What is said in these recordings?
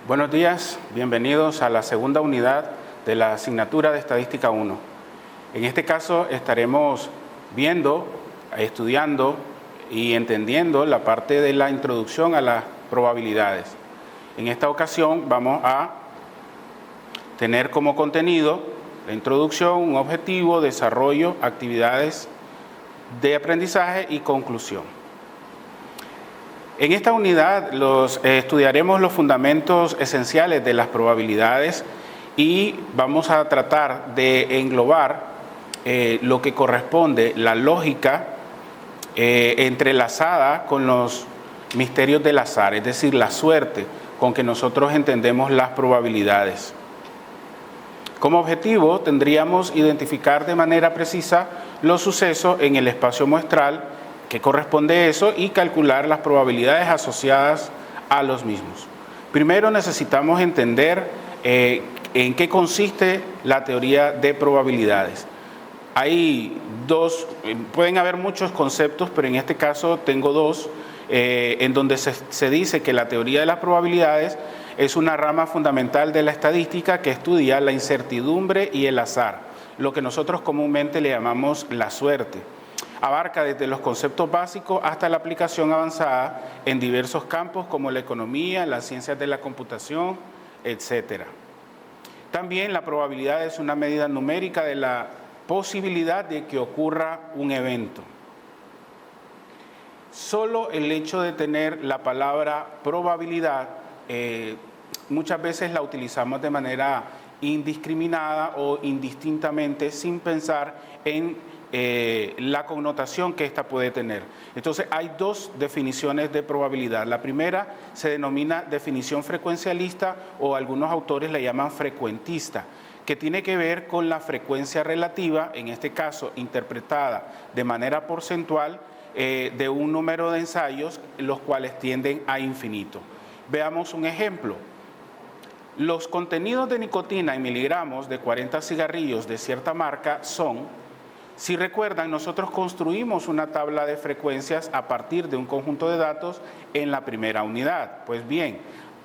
Buenos días, bienvenidos a la segunda unidad de la asignatura de Estadística 1. En este caso estaremos viendo, estudiando y entendiendo la parte de la introducción a las probabilidades. En esta ocasión vamos a tener como contenido la introducción, un objetivo, desarrollo, actividades de aprendizaje y conclusión. En esta unidad estudiaremos los fundamentos esenciales de las probabilidades y vamos a tratar de englobar lo que corresponde, la lógica entrelazada con los misterios del azar, es decir, la suerte con que nosotros entendemos las probabilidades. Como objetivo tendríamos identificar de manera precisa los sucesos en el espacio muestral que corresponde a eso y calcular las probabilidades asociadas a los mismos. Primero necesitamos entender en qué consiste la teoría de probabilidades. Hay pueden haber muchos conceptos, pero en este caso tengo dos, en donde se dice que la teoría de las probabilidades es una rama fundamental de la estadística que estudia la incertidumbre y el azar, lo que nosotros comúnmente le llamamos la suerte. Abarca desde los conceptos básicos hasta la aplicación avanzada en diversos campos como la economía, las ciencias de la computación, etc. También la probabilidad es una medida numérica de la posibilidad de que ocurra un evento. Solo el hecho de tener la palabra probabilidad, muchas veces la utilizamos de manera indiscriminada o indistintamente sin pensar en la connotación que ésta puede tener. Entonces hay dos definiciones de probabilidad. La primera se denomina definición frecuencialista o algunos autores la llaman frecuentista, que tiene que ver con la frecuencia relativa, en este caso interpretada de manera porcentual, de un número de ensayos, los cuales tienden a infinito. Veamos un ejemplo. Los contenidos de nicotina en miligramos de 40 cigarrillos de cierta marca son, si recuerdan, nosotros construimos una tabla de frecuencias a partir de un conjunto de datos en la primera unidad. Pues bien,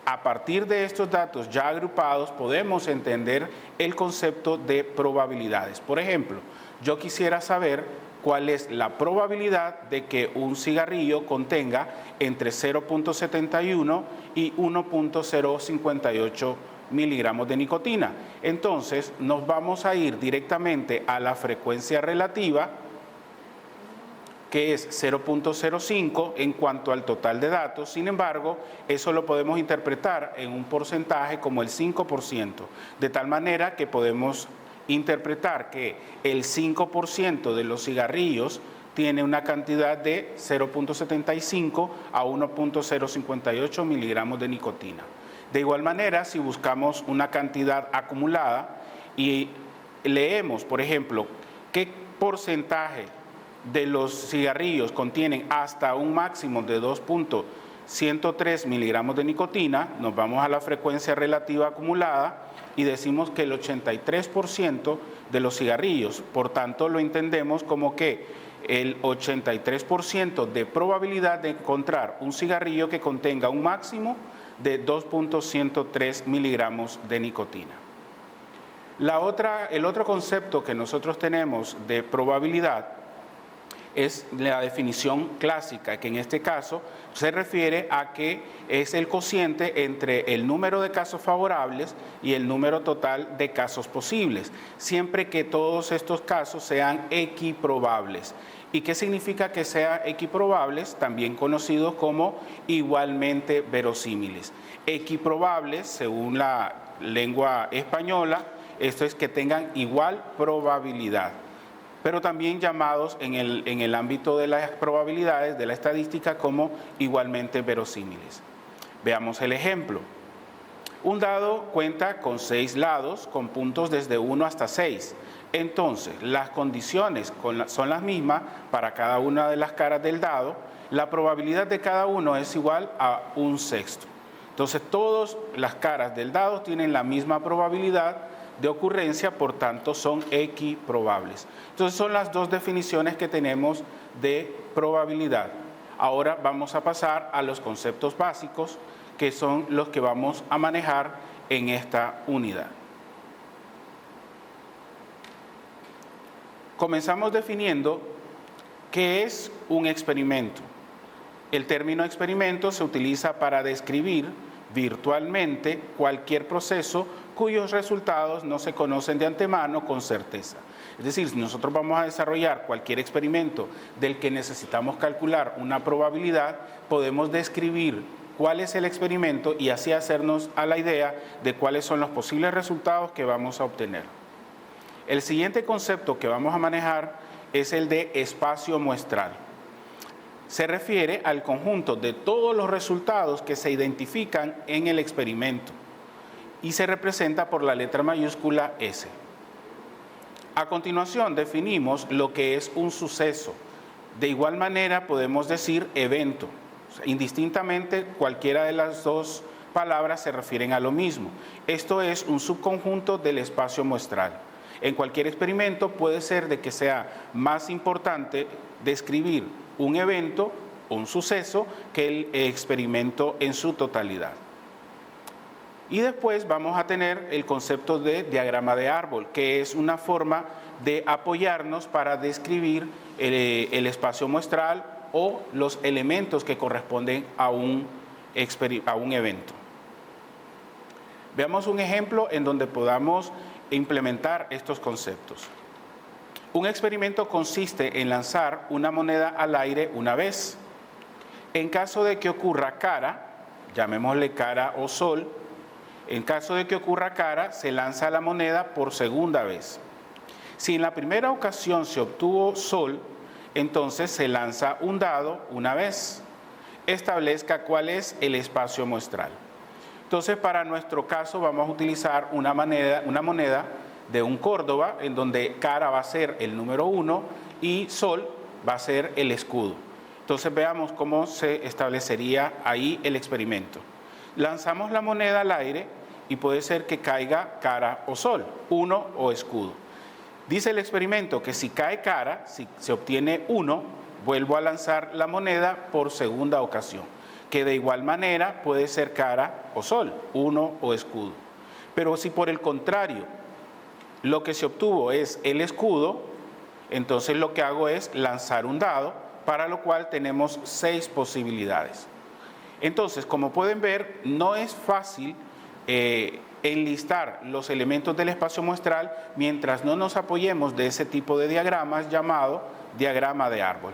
a partir de estos datos ya agrupados podemos entender el concepto de probabilidades. Por ejemplo, yo quisiera saber cuál es la probabilidad de que un cigarrillo contenga entre 0.71 y 1.058 miligramos de nicotina. Entonces nos vamos a ir directamente a la frecuencia relativa, que es 0.05 en cuanto al total de datos. Sin embargo, eso lo podemos interpretar en un porcentaje como el 5%, de tal manera que podemos interpretar que el 5% de los cigarrillos tiene una cantidad de 0.75 a 1.058 miligramos de nicotina. De igual manera, si buscamos una cantidad acumulada y leemos, por ejemplo, qué porcentaje de los cigarrillos contienen hasta un máximo de 2.103 miligramos de nicotina, nos vamos a la frecuencia relativa acumulada y decimos que el 83% de los cigarrillos, por tanto lo entendemos como que el 83% de probabilidad de encontrar un cigarrillo que contenga un máximo de 2.103 miligramos de nicotina. El otro concepto que nosotros tenemos de probabilidad es la definición clásica, que en este caso se refiere a que es el cociente entre el número de casos favorables y el número total de casos posibles, siempre que todos estos casos sean equiprobables. ¿Y qué significa que sean equiprobables? También conocidos como igualmente verosímiles. Equiprobables, según la lengua española, esto es que tengan igual probabilidad, pero también llamados en el ámbito de las probabilidades, de la estadística, como igualmente verosímiles. Veamos el ejemplo. Un dado cuenta con 6 lados con puntos desde 1 hasta 6. Entonces, las condiciones son las mismas para cada una de las caras del dado. La probabilidad de cada uno es igual a 1/6. Entonces, todas las caras del dado tienen la misma probabilidad de ocurrencia, por tanto, son equiprobables. Entonces, son las dos definiciones que tenemos de probabilidad. Ahora vamos a pasar a los conceptos básicos que son los que vamos a manejar en esta unidad. Comenzamos definiendo qué es un experimento. El término experimento se utiliza para describir virtualmente cualquier proceso cuyos resultados no se conocen de antemano con certeza. Es decir, si nosotros vamos a desarrollar cualquier experimento del que necesitamos calcular una probabilidad, podemos describir cuál es el experimento y así hacernos a la idea de cuáles son los posibles resultados que vamos a obtener. El siguiente concepto que vamos a manejar es el de espacio muestral. Se refiere al conjunto de todos los resultados que se identifican en el experimento y se representa por la letra mayúscula S. A continuación definimos lo que es un suceso. De igual manera podemos decir evento. Indistintamente, cualquiera de las dos palabras se refieren a lo mismo. Esto es un subconjunto del espacio muestral. En cualquier experimento puede ser de que sea más importante describir un evento o un suceso que el experimento en su totalidad. Y después vamos a tener el concepto de diagrama de árbol, que es una forma de apoyarnos para describir el espacio muestral o los elementos que corresponden a un evento. Veamos un ejemplo en donde podamos implementar estos conceptos. Un experimento consiste en lanzar una moneda al aire una vez. En caso de que ocurra cara, llamémosle cara o sol, en caso de que ocurra cara, se lanza la moneda por segunda vez. Si en la primera ocasión se obtuvo sol, entonces se lanza un dado una vez. Establezca cuál es el espacio muestral. Entonces, para nuestro caso vamos a utilizar una moneda de un Córdoba, en donde cara va a ser el número 1 y sol va a ser el escudo. Entonces veamos cómo se establecería ahí el experimento. Lanzamos la moneda al aire y puede ser que caiga cara o sol, 1 o escudo. Dice el experimento que si cae cara, si se obtiene 1, vuelvo a lanzar la moneda por segunda ocasión, que de igual manera puede ser cara o sol, 1 o escudo. Pero si por el contrario lo que se obtuvo es el escudo, entonces lo que hago es lanzar un dado, para lo cual tenemos 6 posibilidades. Entonces, como pueden ver, no es fácil enlistar los elementos del espacio muestral mientras no nos apoyemos de ese tipo de diagramas llamado diagrama de árbol.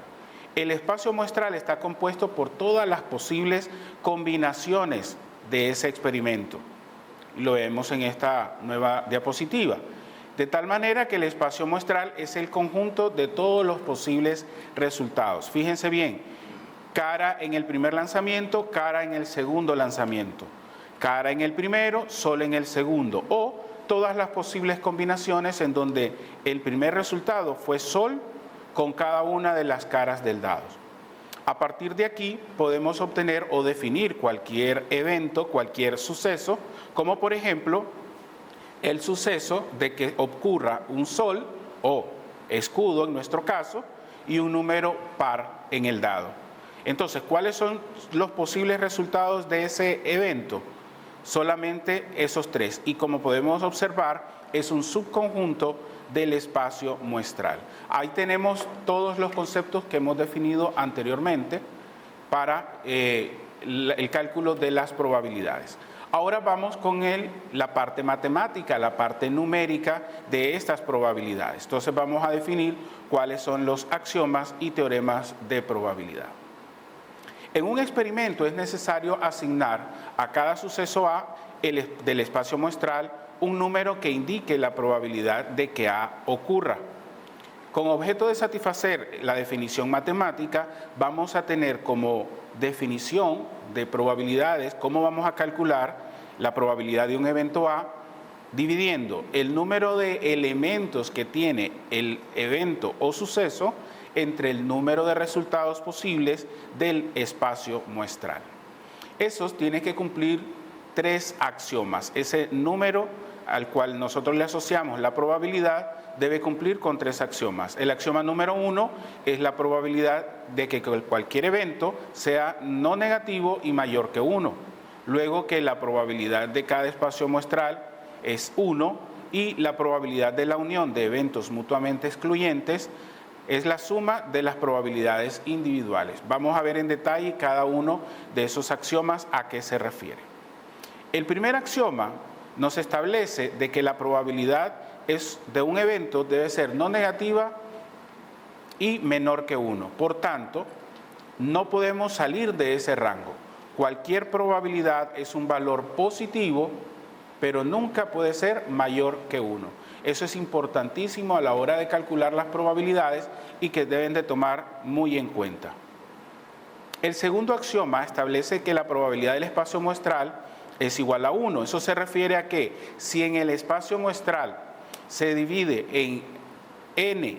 El espacio muestral está compuesto por todas las posibles combinaciones de ese experimento. Lo vemos en esta nueva diapositiva. De tal manera que el espacio muestral es el conjunto de todos los posibles resultados. Fíjense bien, cara en el primer lanzamiento, cara en el segundo lanzamiento, cara en el primero, sol en el segundo, o todas las posibles combinaciones en donde el primer resultado fue sol con cada una de las caras del dado. A partir de aquí podemos obtener o definir cualquier evento, cualquier suceso, como por ejemplo el suceso de que ocurra un sol o escudo en nuestro caso y un número par en el dado. Entonces, ¿cuáles son los posibles resultados de ese evento? Solamente esos 3, y como podemos observar es un subconjunto del espacio muestral. Ahí tenemos todos los conceptos que hemos definido anteriormente para el cálculo de las probabilidades. Ahora vamos con la parte matemática, la parte numérica de estas probabilidades. Entonces vamos a definir cuáles son los axiomas y teoremas de probabilidad. En un experimento es necesario asignar a cada suceso A del espacio muestral un número que indique la probabilidad de que A ocurra. Con objeto de satisfacer la definición matemática, vamos a tener como definición de probabilidades cómo vamos a calcular la probabilidad de un evento A, dividiendo el número de elementos que tiene el evento o suceso entre el número de resultados posibles del espacio muestral. Esos tienen que cumplir 3 axiomas. Ese número al cual nosotros le asociamos la probabilidad debe cumplir con 3 axiomas. El axioma número 1 es la probabilidad de que cualquier evento sea no negativo y mayor que 1. luego que la probabilidad de cada espacio muestral es 1 y la probabilidad de la unión de eventos mutuamente excluyentes es la suma de las probabilidades individuales. Vamos a ver en detalle cada uno de esos axiomas a qué se refiere. El primer axioma nos establece de que la probabilidad de un evento debe ser no negativa y menor que 1. Por tanto, no podemos salir de ese rango. Cualquier probabilidad es un valor positivo, pero nunca puede ser mayor que 1. Eso es importantísimo a la hora de calcular las probabilidades y que deben de tomar muy en cuenta. El segundo axioma establece que la probabilidad del espacio muestral es igual a 1. Eso se refiere a que si en el espacio muestral se divide en n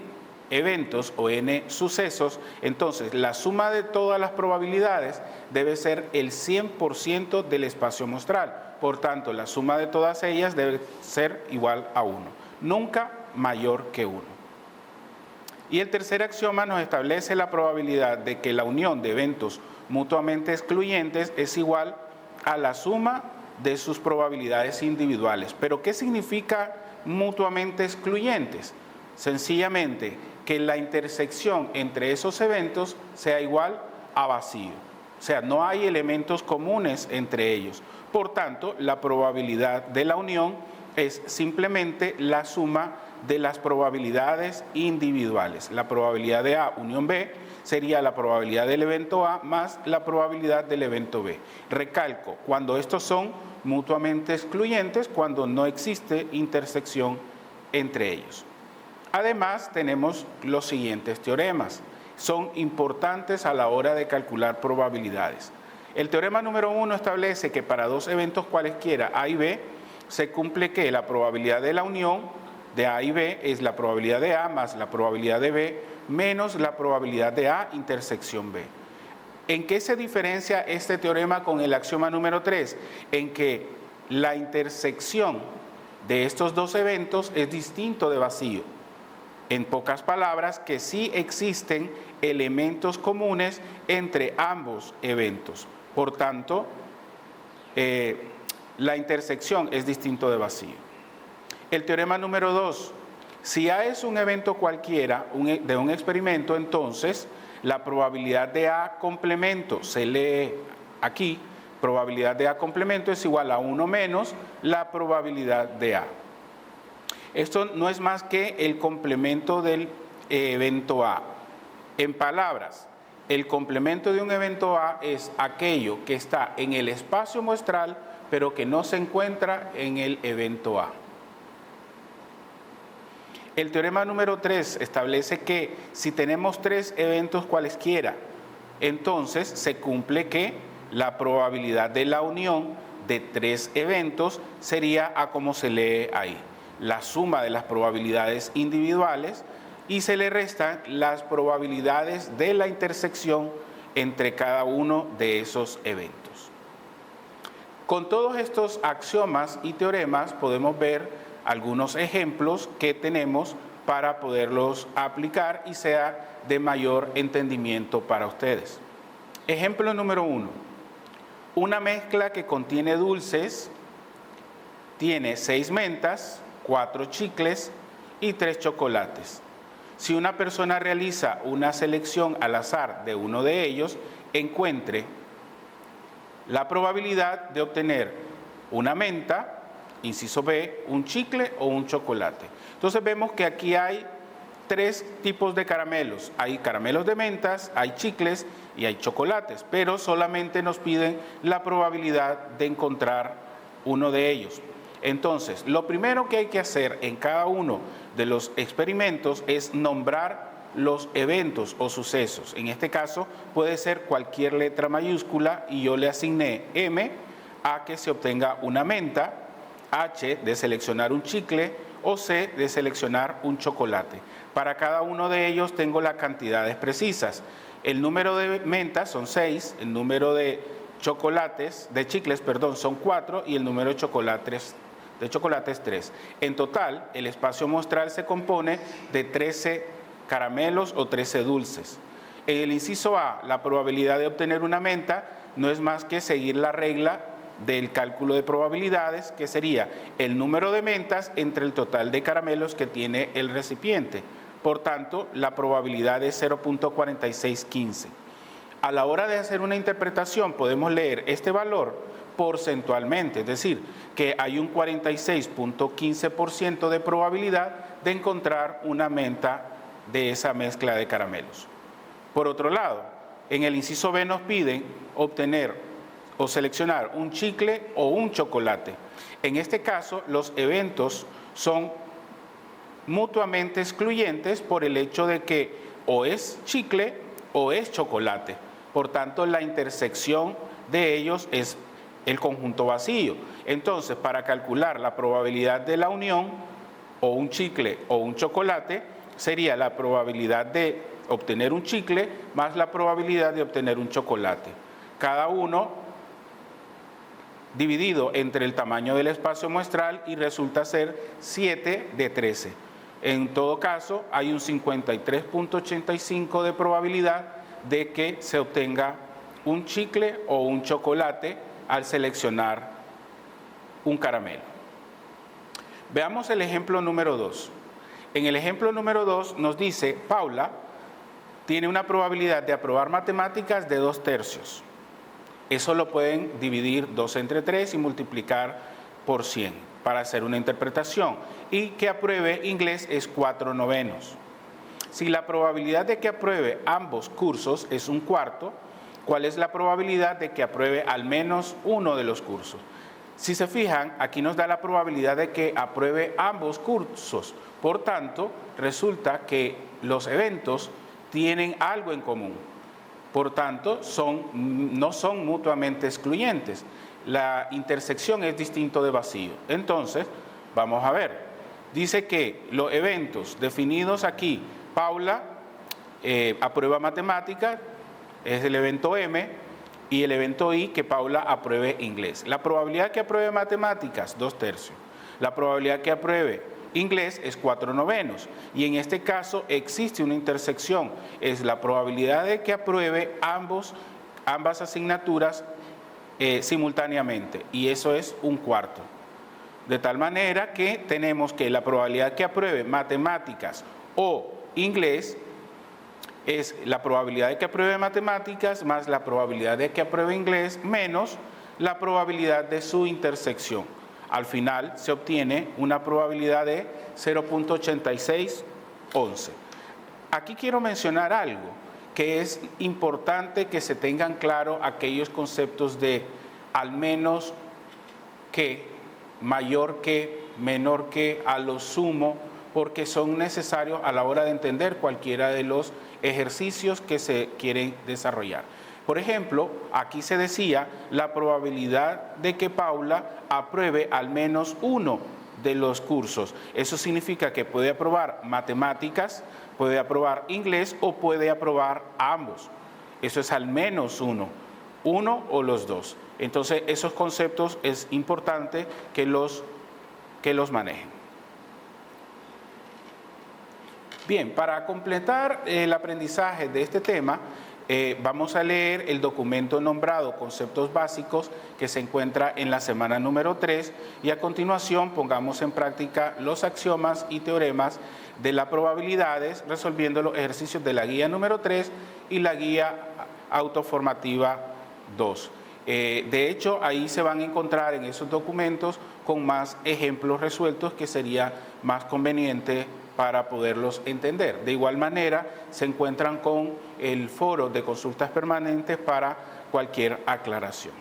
eventos o n sucesos, entonces la suma de todas las probabilidades debe ser el 100% del espacio muestral. Por tanto, la suma de todas ellas debe ser igual a 1, nunca mayor que 1. Y el tercer axioma nos establece la probabilidad de que la unión de eventos mutuamente excluyentes es igual a la suma de sus probabilidades individuales. ¿Pero qué significa mutuamente excluyentes? Sencillamente que la intersección entre esos eventos sea igual a vacío. O sea, no hay elementos comunes entre ellos. Por tanto, la probabilidad de la unión es simplemente la suma de las probabilidades individuales. La probabilidad de A unión B sería la probabilidad del evento A más la probabilidad del evento B. Recalco, cuando estos son mutuamente excluyentes, cuando no existe intersección entre ellos. Además, tenemos los siguientes teoremas. Son importantes a la hora de calcular probabilidades. El teorema número 1 establece que para dos eventos cualesquiera A y B, se cumple que la probabilidad de la unión de A y B es la probabilidad de A más la probabilidad de B menos la probabilidad de A intersección B. ¿En qué se diferencia este teorema con el axioma número 3? En que la intersección de estos dos eventos es distinto de vacío. En pocas palabras, que sí existen elementos comunes entre ambos eventos. Por tanto, la intersección es distinto de vacío. El teorema número 2, si A es un evento cualquiera de un experimento, entonces la probabilidad de A complemento, se lee aquí, probabilidad de A complemento es igual a 1 menos la probabilidad de A. Esto no es más que el complemento del evento A. En palabras, el complemento de un evento A es aquello que está en el espacio muestral, pero que no se encuentra en el evento A. El teorema número 3 establece que si tenemos tres eventos cualesquiera, entonces se cumple que la probabilidad de la unión de tres eventos sería a como se lee ahí, la suma de las probabilidades individuales y se le restan las probabilidades de la intersección entre cada uno de esos eventos. Con todos estos axiomas y teoremas podemos ver algunos ejemplos que tenemos para poderlos aplicar y sea de mayor entendimiento para ustedes. Ejemplo número 1. Una mezcla que contiene dulces tiene 6 mentas, 4 chicles y 3 chocolates. Si una persona realiza una selección al azar de uno de ellos, encuentre la probabilidad de obtener una menta, inciso B, un chicle o un chocolate. Entonces vemos que aquí hay tres tipos de caramelos. Hay caramelos de mentas, hay chicles y hay chocolates, pero solamente nos piden la probabilidad de encontrar uno de ellos. Entonces, lo primero que hay que hacer en cada uno de los experimentos es nombrar los eventos o sucesos. En este caso puede ser cualquier letra mayúscula y yo le asigné M a que se obtenga una menta, H de seleccionar un chicle o C de seleccionar un chocolate. Para cada uno de ellos tengo las cantidades precisas. El número de mentas son 6, el número de chicles son 4 y el número de chocolates 3. En total, el espacio muestral se compone de 13 caramelos o 13 dulces. En el inciso A, la probabilidad de obtener una menta no es más que seguir la regla del cálculo de probabilidades, que sería el número de mentas entre el total de caramelos que tiene el recipiente. Por tanto, la probabilidad es 0.4615. A la hora de hacer una interpretación, podemos leer este valor porcentualmente, es decir, que hay un 46.15% de probabilidad de encontrar una menta de esa mezcla de caramelos. Por otro lado, en el inciso B nos piden obtener o seleccionar un chicle o un chocolate. En este caso, los eventos son mutuamente excluyentes por el hecho de que o es chicle o es chocolate. Por tanto, la intersección de ellos es el conjunto vacío. Entonces, para calcular la probabilidad de la unión, o un chicle o un chocolate, sería la probabilidad de obtener un chicle más la probabilidad de obtener un chocolate. Cada uno dividido entre el tamaño del espacio muestral y resulta ser 7 de 13. En todo caso, hay un 53.85 de probabilidad de que se obtenga un chicle o un chocolate al seleccionar un caramelo. Veamos el ejemplo número 2. En el ejemplo número 2 nos dice, Paula tiene una probabilidad de aprobar matemáticas de 2/3. Eso lo pueden dividir 2 entre 3 y multiplicar por 100 para hacer una interpretación. Y que apruebe inglés es 4/9. Si la probabilidad de que apruebe ambos cursos es 1/4, ¿cuál es la probabilidad de que apruebe al menos uno de los cursos? Si se fijan, aquí nos da la probabilidad de que apruebe ambos cursos. Por tanto, resulta que los eventos tienen algo en común. Por tanto, no son mutuamente excluyentes. La intersección es distinto de vacío. Entonces, vamos a ver. Dice que los eventos definidos aquí, Paula aprueba matemáticas, es el evento M, y el evento I, que Paula apruebe inglés. La probabilidad que apruebe matemáticas, 2/3. La probabilidad que apruebe inglés es 4/9. Y en este caso existe una intersección. Es la probabilidad de que apruebe ambas asignaturas simultáneamente. Y eso es 1/4. De tal manera que tenemos que la probabilidad que apruebe matemáticas o inglés es la probabilidad de que apruebe matemáticas más la probabilidad de que apruebe inglés menos la probabilidad de su intersección. Al final se obtiene una probabilidad de 0.8611. Aquí quiero mencionar algo que es importante que se tengan claro aquellos conceptos de al menos que, mayor que, menor que, a lo sumo, porque son necesarios a la hora de entender cualquiera de los ejercicios que se quieren desarrollar. Por ejemplo, aquí se decía la probabilidad de que Paula apruebe al menos uno de los cursos. Eso significa que puede aprobar matemáticas, puede aprobar inglés o puede aprobar ambos. Eso es al menos uno o los dos. Entonces, esos conceptos es importante que los manejen. Bien, para completar el aprendizaje de este tema, vamos a leer el documento nombrado Conceptos Básicos que se encuentra en la semana número 3 y a continuación pongamos en práctica los axiomas y teoremas de las probabilidades resolviendo los ejercicios de la guía número 3 y la guía autoformativa 2. De hecho, ahí se van a encontrar en esos documentos con más ejemplos resueltos que sería más conveniente para poderlos entender. De igual manera, se encuentran con el foro de consultas permanentes para cualquier aclaración.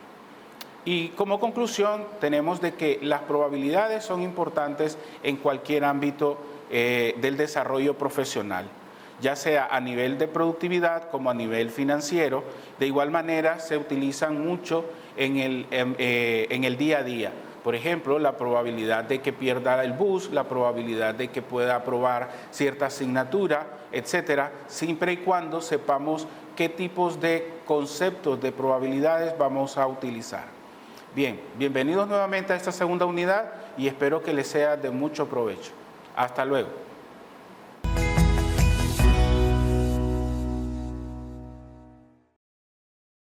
Y como conclusión, tenemos de que las probabilidades son importantes en cualquier ámbito del desarrollo profesional, ya sea a nivel de productividad como a nivel financiero. De igual manera, se utilizan mucho en el día a día. Por ejemplo, la probabilidad de que pierda el bus, la probabilidad de que pueda aprobar cierta asignatura, etcétera, siempre y cuando sepamos qué tipos de conceptos de probabilidades vamos a utilizar. Bien, bienvenidos nuevamente a esta segunda unidad y espero que les sea de mucho provecho. Hasta luego.